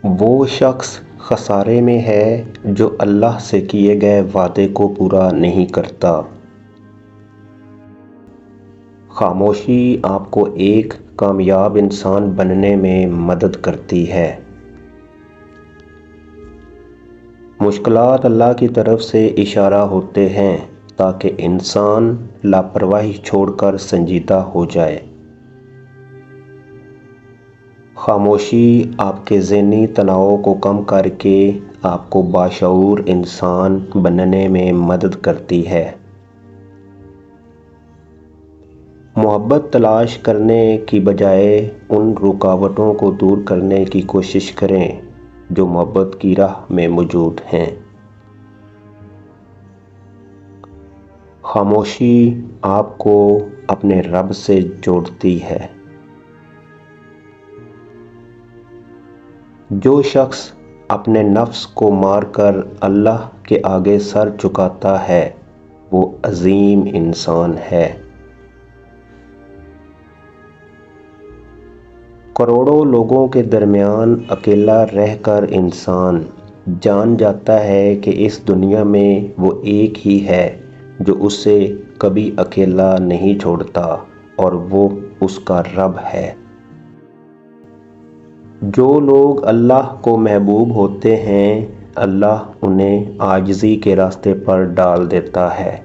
وہ شخص خسارے میں ہے جو اللہ سے کیے گئے وعدے کو پورا نہیں کرتا۔ خاموشی آپ کو ایک کامیاب انسان بننے میں مدد کرتی ہے۔ مشکلات اللہ کی طرف سے اشارہ ہوتے ہیں تاکہ انسان لاپرواہی چھوڑ کر سنجیدہ ہو جائے۔ خاموشی آپ کے ذہنی تناؤ کو کم کر کے آپ کو باشعور انسان بننے میں مدد کرتی ہے۔ محبت تلاش کرنے کی بجائے ان رکاوٹوں کو دور کرنے کی کوشش کریں جو محبت کی راہ میں موجود ہیں۔ خاموشی آپ کو اپنے رب سے جوڑتی ہے۔ جو شخص اپنے نفس کو مار کر اللہ کے آگے سر جھکاتا ہے وہ عظیم انسان ہے۔ کروڑوں لوگوں کے درمیان اکیلا رہ کر انسان جان جاتا ہے کہ اس دنیا میں وہ ایک ہی ہے جو اسے کبھی اکیلا نہیں چھوڑتا اور وہ اس کا رب ہے۔ جو لوگ اللہ کو محبوب ہوتے ہیں اللہ انہیں عاجزی کے راستے پر ڈال دیتا ہے۔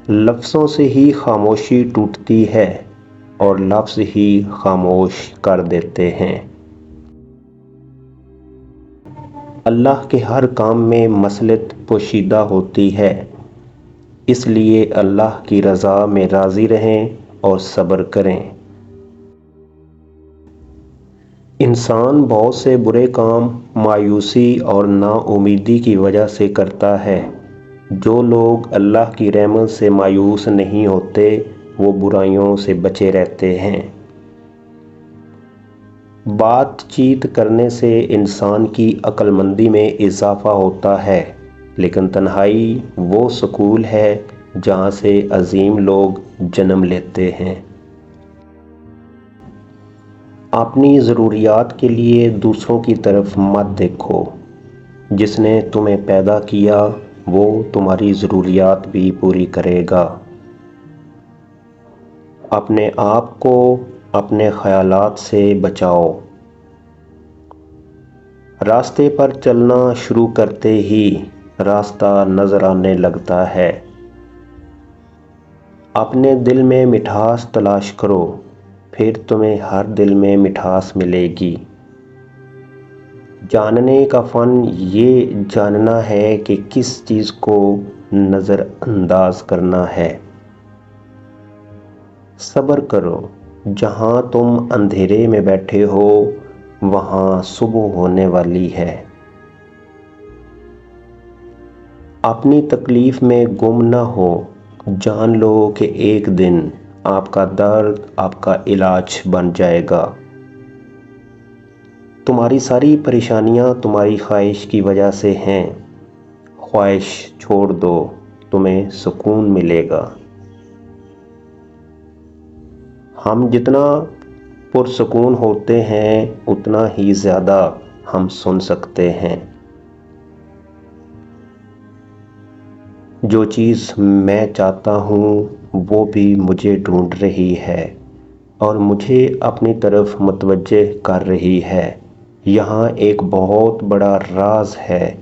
لفظوں سے ہی خاموشی ٹوٹتی ہے اور لفظ ہی خاموش کر دیتے ہیں۔ اللہ کے ہر کام میں مصلحت پوشیدہ ہوتی ہے، اس لیے اللہ کی رضا میں راضی رہیں اور صبر کریں۔ انسان بہت سے برے کام مایوسی اور نا امیدی کی وجہ سے کرتا ہے۔ جو لوگ اللہ کی رحمت سے مایوس نہیں ہوتے وہ برائیوں سے بچے رہتے ہیں۔ بات چیت کرنے سے انسان کی عقل مندی میں اضافہ ہوتا ہے، لیکن تنہائی وہ سکول ہے جہاں سے عظیم لوگ جنم لیتے ہیں۔ اپنی ضروریات کے لیے دوسروں کی طرف مت دیکھو۔ جس نے تمہیں پیدا کیا وہ تمہاری ضروریات بھی پوری کرے گا۔ اپنے آپ کو اپنے خیالات سے بچاؤ۔ راستے پر چلنا شروع کرتے ہی راستہ نظر آنے لگتا ہے۔ اپنے دل میں مٹھاس تلاش کرو، پھر تمہیں ہر دل میں مٹھاس ملے گی۔ جاننے کا فن یہ جاننا ہے کہ کس چیز کو نظر انداز کرنا ہے۔ صبر کرو، جہاں تم اندھیرے میں بیٹھے ہو وہاں صبح ہونے والی ہے۔ اپنی تکلیف میں گم نہ ہو، جان لو کہ ایک دن آپ کا درد آپ کا علاج بن جائے گا۔ تمہاری ساری پریشانیاں تمہاری خواہش کی وجہ سے ہیں۔ خواہش چھوڑ دو، تمہیں سکون ملے گا۔ ہم جتنا پرسکون ہوتے ہیں اتنا ہی زیادہ ہم سن سکتے ہیں۔ جو چیز میں چاہتا ہوں وہ بھی مجھے ڈھونڈ رہی ہے اور مجھے اپنی طرف متوجہ کر رہی ہے۔ یہاں ایک بہت بڑا راز ہے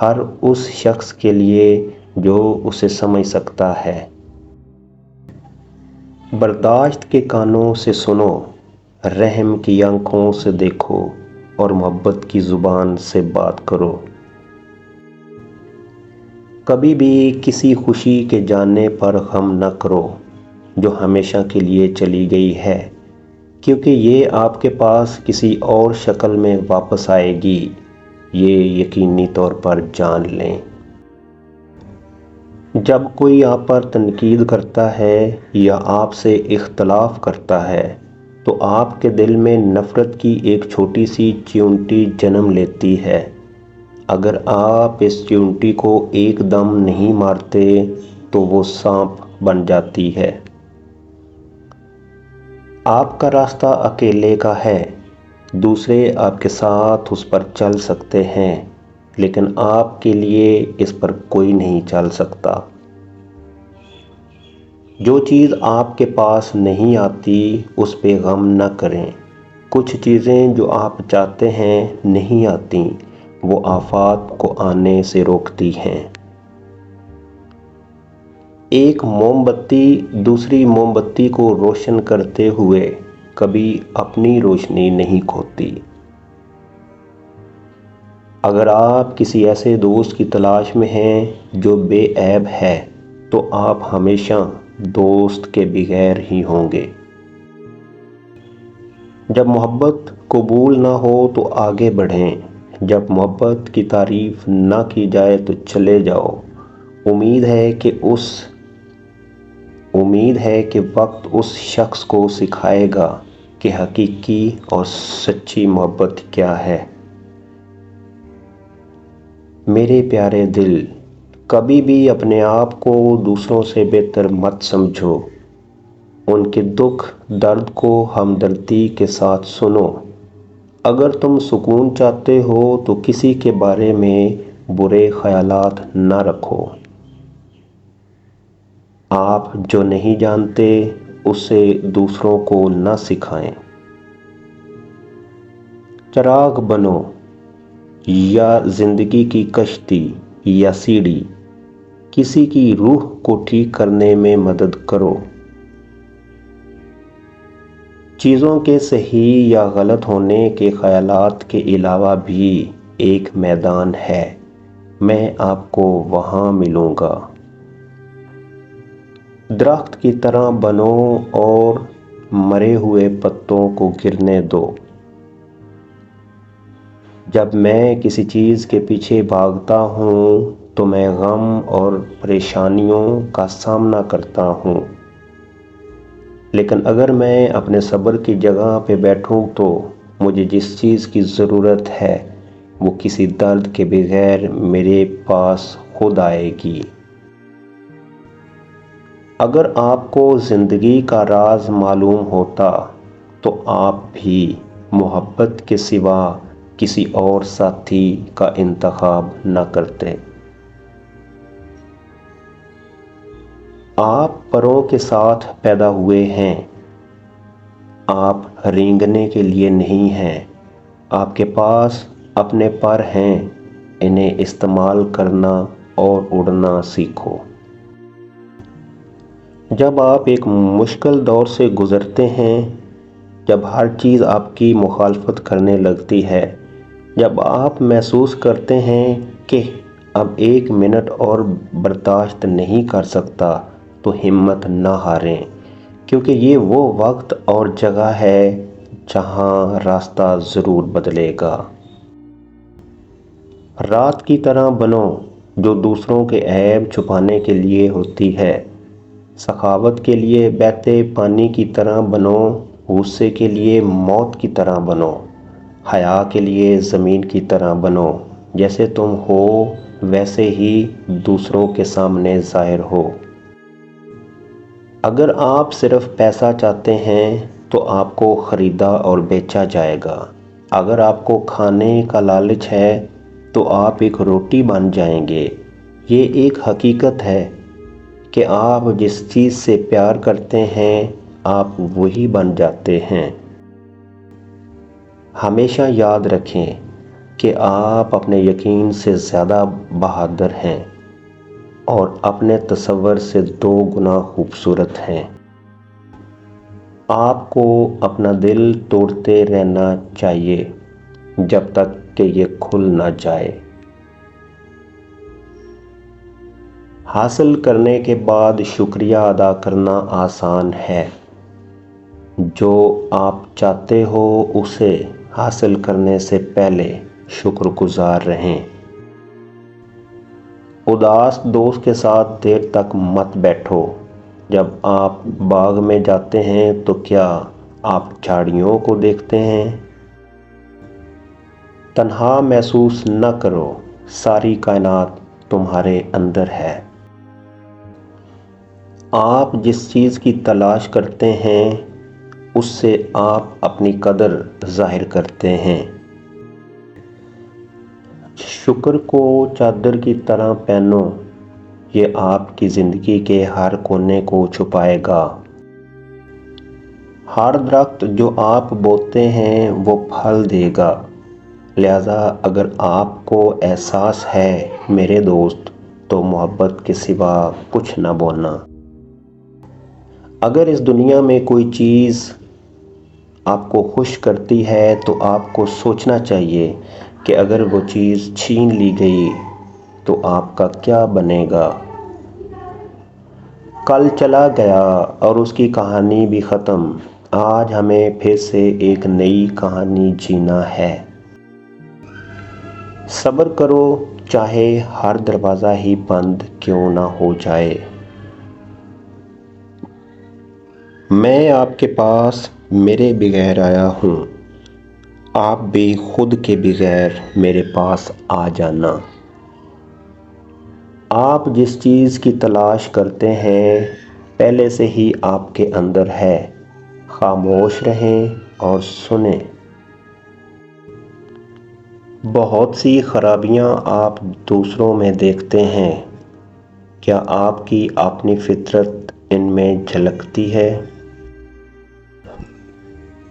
ہر اس شخص کے لیے جو اسے سمجھ سکتا ہے۔ برداشت کے کانوں سے سنو، رحم کی آنکھوں سے دیکھو اور محبت کی زبان سے بات کرو۔ کبھی بھی کسی خوشی کے جانے پر غم نہ کرو جو ہمیشہ کے لیے چلی گئی ہے، کیونکہ یہ آپ کے پاس کسی اور شکل میں واپس آئے گی، یہ یقینی طور پر جان لیں۔ جب کوئی آپ پر تنقید کرتا ہے یا آپ سے اختلاف کرتا ہے تو آپ کے دل میں نفرت کی ایک چھوٹی سی چیونٹی جنم لیتی ہے۔ اگر آپ اس چیونٹی کو ایک دم نہیں مارتے تو وہ سانپ بن جاتی ہے۔ آپ کا راستہ اکیلے کا ہے، دوسرے آپ کے ساتھ اس پر چل سکتے ہیں، لیکن آپ کے لیے اس پر کوئی نہیں چل سکتا۔ جو چیز آپ کے پاس نہیں آتی اس پہ غم نہ کریں۔ کچھ چیزیں جو آپ چاہتے ہیں نہیں آتی، وہ آفات کو آنے سے روکتی ہیں۔ ایک موم بتی دوسری موم بتی کو روشن کرتے ہوئے کبھی اپنی روشنی نہیں کھوتی۔ اگر آپ کسی ایسے دوست کی تلاش میں ہیں جو بے عیب ہے، تو آپ ہمیشہ دوست کے بغیر ہی ہوں گے۔ جب محبت قبول نہ ہو تو آگے بڑھیں، جب محبت کی تعریف نہ کی جائے تو چلے جاؤ۔ امید ہے کہ وقت اس شخص کو سکھائے گا کہ حقیقی اور سچی محبت کیا ہے۔ میرے پیارے دل، کبھی بھی اپنے آپ کو دوسروں سے بہتر مت سمجھو۔ ان کے دکھ درد کو ہمدردی کے ساتھ سنو۔ اگر تم سکون چاہتے ہو تو کسی کے بارے میں برے خیالات نہ رکھو۔ آپ جو نہیں جانتے اسے دوسروں کو نہ سکھائیں۔ چراغ بنو، یا زندگی کی کشتی یا سیڑھی، کسی کی روح کو ٹھیک کرنے میں مدد کرو۔ چیزوں کے صحیح یا غلط ہونے کے خیالات کے علاوہ بھی ایک میدان ہے، میں آپ کو وہاں ملوں گا۔ درخت کی طرح بنو اور مرے ہوئے پتوں کو گرنے دو۔ جب میں کسی چیز کے پیچھے بھاگتا ہوں تو میں غم اور پریشانیوں کا سامنا کرتا ہوں، لیکن اگر میں اپنے صبر کی جگہ پہ بیٹھوں تو مجھے جس چیز کی ضرورت ہے وہ کسی درد کے بغیر میرے پاس خود آئے گی۔ اگر آپ کو زندگی کا راز معلوم ہوتا تو آپ بھی محبت کے سوا کسی اور ساتھی کا انتخاب نہ کرتے۔ آپ پروں کے ساتھ پیدا ہوئے ہیں، آپ رینگنے کے لیے نہیں ہیں۔ آپ کے پاس اپنے پر ہیں، انہیں استعمال کرنا اور اڑنا سیکھو۔ جب آپ ایک مشکل دور سے گزرتے ہیں، جب ہر چیز آپ کی مخالفت کرنے لگتی ہے، جب آپ محسوس کرتے ہیں کہ اب ایک منٹ اور برداشت نہیں کر سکتا، تو ہمت نہ ہاریں، کیونکہ یہ وہ وقت اور جگہ ہے جہاں راستہ ضرور بدلے گا۔ رات کی طرح بنو جو دوسروں کے عیب چھپانے کے لیے ہوتی ہے۔ سخاوت کے لیے بہتے پانی کی طرح بنو، غصے کے لیے موت کی طرح بنو، حیا کے لیے زمین کی طرح بنو۔ جیسے تم ہو ویسے ہی دوسروں کے سامنے ظاہر ہو۔ اگر آپ صرف پیسہ چاہتے ہیں تو آپ کو خریدا اور بیچا جائے گا۔ اگر آپ کو کھانے کا لالچ ہے تو آپ ایک روٹی بن جائیں گے۔ یہ ایک حقیقت ہے کہ آپ جس چیز سے پیار کرتے ہیں آپ وہی بن جاتے ہیں۔ ہمیشہ یاد رکھیں کہ آپ اپنے یقین سے زیادہ بہادر ہیں اور اپنے تصور سے 2 گنا خوبصورت ہیں۔ آپ کو اپنا دل توڑتے رہنا چاہیے جب تک کہ یہ کھل نہ جائے۔ حاصل کرنے کے بعد شکریہ ادا کرنا آسان ہے۔ جو آپ چاہتے ہو اسے حاصل کرنے سے پہلے شکر گزار رہیں۔ اداس دوست کے ساتھ دیر تک مت بیٹھو۔ جب آپ باغ میں جاتے ہیں تو کیا آپ جھاڑیوں کو دیکھتے ہیں؟ تنہا محسوس نہ کرو، ساری کائنات تمہارے اندر ہے۔ آپ جس چیز کی تلاش کرتے ہیں اس سے آپ اپنی قدر ظاہر کرتے ہیں۔ شکر کو چادر کی طرح پہنو، یہ آپ کی زندگی کے ہر کونے کو چھپائے گا۔ ہر درخت جو آپ بوتے ہیں وہ پھل دے گا، لہذا اگر آپ کو احساس ہے میرے دوست تو محبت کے سوا کچھ نہ بونا۔ اگر اس دنیا میں کوئی چیز آپ کو خوش کرتی ہے تو آپ کو سوچنا چاہیے کہ اگر وہ چیز چھین لی گئی تو آپ کا کیا بنے گا۔ کل چلا گیا اور اس کی کہانی بھی ختم، آج ہمیں پھر سے ایک نئی کہانی جینا ہے۔ صبر کرو چاہے ہر دروازہ ہی بند کیوں نہ ہو جائے۔ میں آپ کے پاس میرے بغیر آیا ہوں، آپ بھی خود کے بغیر میرے پاس آ جانا۔ آپ جس چیز کی تلاش کرتے ہیں پہلے سے ہی آپ کے اندر ہے، خاموش رہیں اور سنیں۔ بہت سی خرابیاں آپ دوسروں میں دیکھتے ہیں، کیا آپ کی اپنی فطرت ان میں جھلکتی ہے؟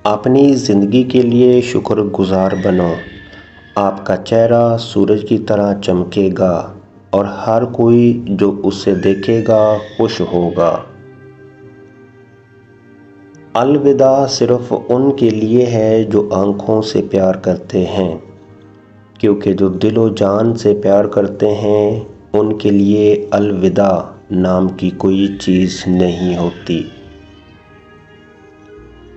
اپنی زندگی کے لیے شکر گزار بنو، آپ کا چہرہ سورج کی طرح چمکے گا اور ہر کوئی جو اسے دیکھے گا خوش ہوگا۔ الوداع صرف ان کے لیے ہے جو آنکھوں سے پیار کرتے ہیں، کیونکہ جو دل و جان سے پیار کرتے ہیں ان کے لیے الوداع نام کی کوئی چیز نہیں ہوتی۔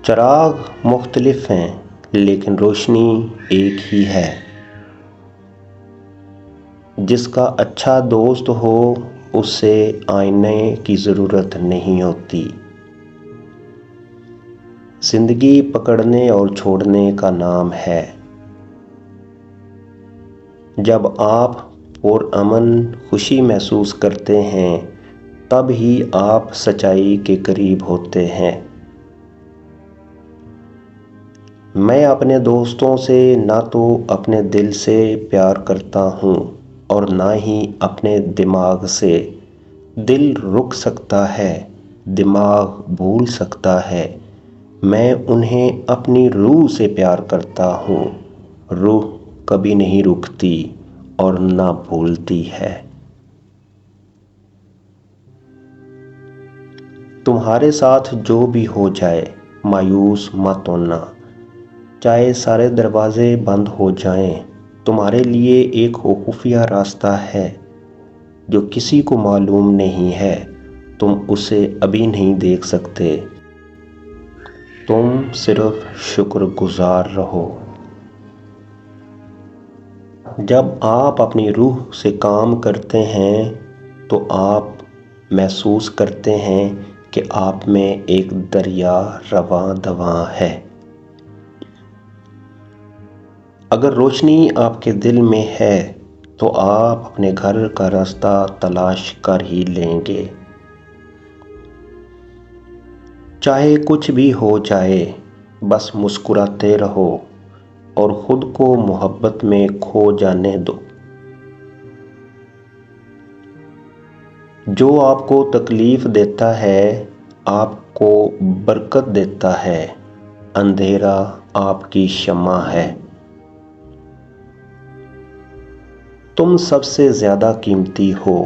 چراغ مختلف ہیں لیکن روشنی ایک ہی ہے۔ جس کا اچھا دوست ہو اس سے آئینے کی ضرورت نہیں ہوتی۔ زندگی پکڑنے اور چھوڑنے کا نام ہے۔ جب آپ پرامن خوشی محسوس کرتے ہیں تب ہی آپ سچائی کے قریب ہوتے ہیں۔ میں اپنے دوستوں سے نہ تو اپنے دل سے پیار کرتا ہوں اور نہ ہی اپنے دماغ سے۔ دل رک سکتا ہے، دماغ بھول سکتا ہے، میں انہیں اپنی روح سے پیار کرتا ہوں۔ روح کبھی نہیں رکتی اور نہ بھولتی ہے۔ تمہارے ساتھ جو بھی ہو جائے مایوس مت ہونا، چاہے سارے دروازے بند ہو جائیں، تمہارے لیے ایک خفیہ راستہ ہے جو کسی کو معلوم نہیں ہے، تم اسے ابھی نہیں دیکھ سکتے، تم صرف شکر گزار رہو۔ جب آپ اپنی روح سے کام کرتے ہیں تو آپ محسوس کرتے ہیں کہ آپ میں ایک دریا رواں دواں ہے۔ اگر روشنی آپ کے دل میں ہے تو آپ اپنے گھر کا راستہ تلاش کر ہی لیں گے۔ چاہے کچھ بھی ہو جائے بس مسکراتے رہو اور خود کو محبت میں کھو جانے دو۔ جو آپ کو تکلیف دیتا ہے آپ کو برکت دیتا ہے، اندھیرا آپ کی شمع ہے۔ تم سب سے زیادہ قیمتی ہو،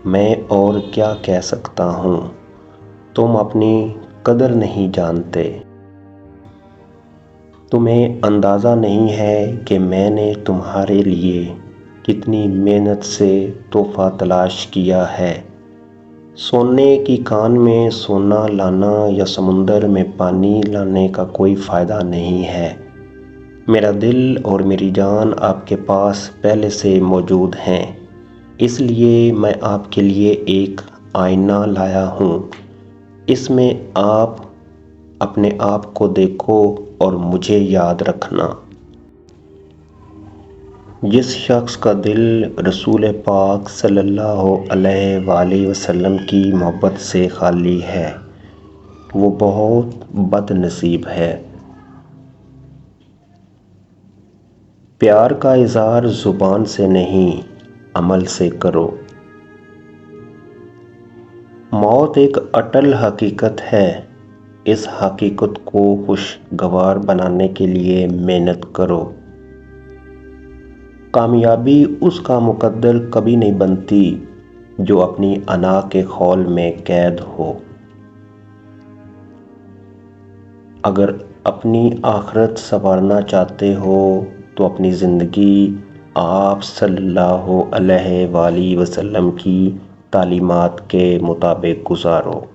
میں اور کیا کہہ سکتا ہوں، تم اپنی قدر نہیں جانتے۔ تمہیں اندازہ نہیں ہے کہ میں نے تمہارے لیے کتنی محنت سے تحفہ تلاش کیا ہے۔ سونے کی کان میں سونا لانا یا سمندر میں پانی لانے کا کوئی فائدہ نہیں ہے۔ میرا دل اور میری جان آپ کے پاس پہلے سے موجود ہیں، اس لیے میں آپ کے لیے ایک آئینہ لایا ہوں، اس میں آپ اپنے آپ کو دیکھو اور مجھے یاد رکھنا۔ جس شخص کا دل رسول پاک صلی اللہ علیہ وآلہ وسلم کی محبت سے خالی ہے وہ بہت بد نصیب ہے۔ پیار کا اظہار زبان سے نہیں، عمل سے کرو۔ موت ایک اٹل حقیقت ہے، اس حقیقت کو خوشگوار بنانے کے لیے محنت کرو۔ کامیابی اس کا مقدر کبھی نہیں بنتی جو اپنی انا کے خول میں قید ہو۔ اگر اپنی آخرت سنوارنا چاہتے ہو تو اپنی زندگی آپ صلی اللہ علیہ وآلہ وسلم کی تعلیمات کے مطابق گزارو۔